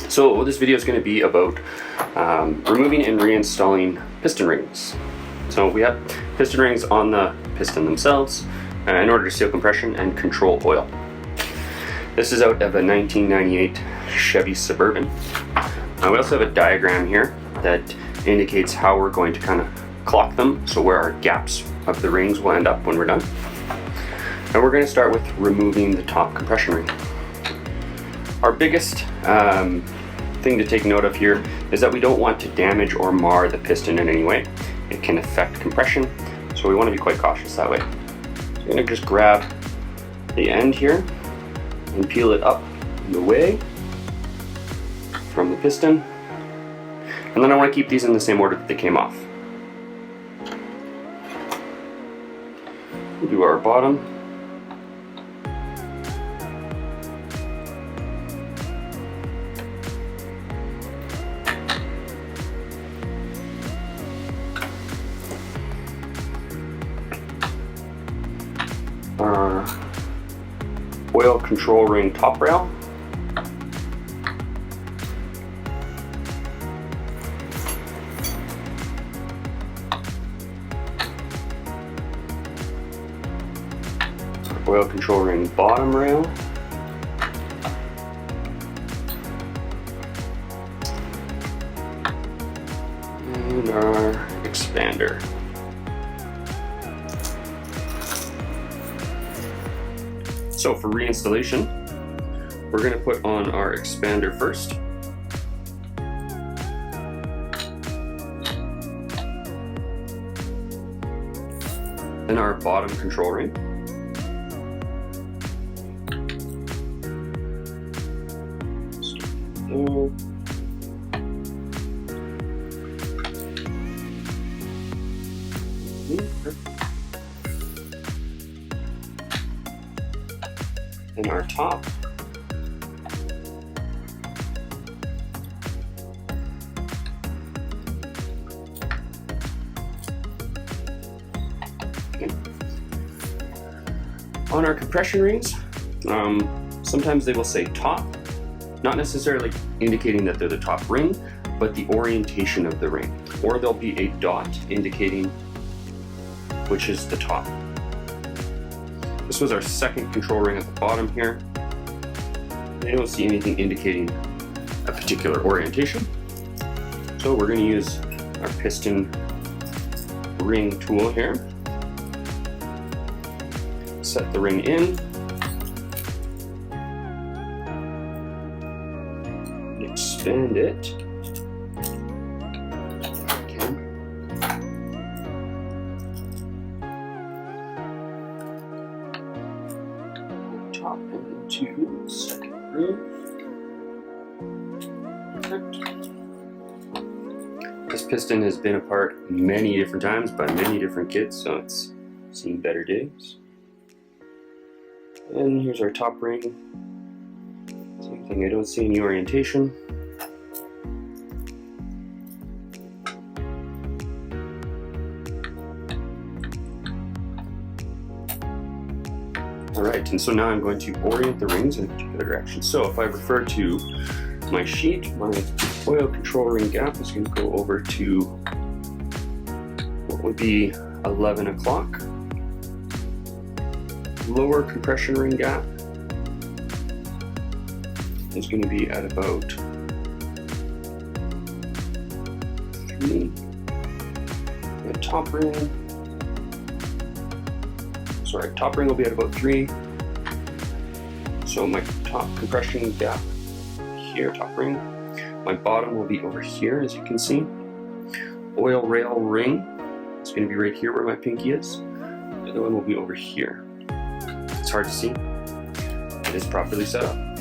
So this video is going to be about removing and reinstalling piston rings. So we have piston rings on the piston themselves in order to seal compression and control oil. This is out of a 1998 Chevy Suburban. We also have a diagram here that indicates how we're going to kind of clock them, so where our gaps of the rings will end up when we're done. And we're going to start with removing the top compression ring. Our biggest thing to take note of here is that we don't want to damage or mar the piston in any way. It can affect compression, so we want to be quite cautious that way. So I'm going to just grab the end here and peel it up and away from the piston. And then I want to keep these in the same order that they came off. We'll do our bottom. Our oil control ring top rail. Oil control ring bottom rail. And our expander. So for reinstallation, we're going to put on our expander first. Then our bottom control ring. And our top. Okay. On our compression rings, sometimes they will say top, not necessarily indicating that they're the top ring, but the orientation of the ring. Or there'll be a dot indicating which is the top. This was our second control ring at the bottom here. I don't see anything indicating a particular orientation. So we're going to use our piston ring tool here. Set the ring in. Expand it. Top into second ring. Perfect. This piston has been apart many different times by many different kids, so it's seen better days. And here's our top ring. Same thing, I don't see any orientation. Alright, and so now I'm going to orient the rings in a particular direction. So if I refer to my sheet, my oil control ring gap is going to go over to what would be 11 o'clock. Lower compression ring gap is going to be at about 3. The top ring will be at about 3. So my top compression gap here, top ring. My bottom will be over here, as you can see. Oil rail ring, it's going to be right here where my pinky is. The other one will be over here. It's hard to see. It is properly set up.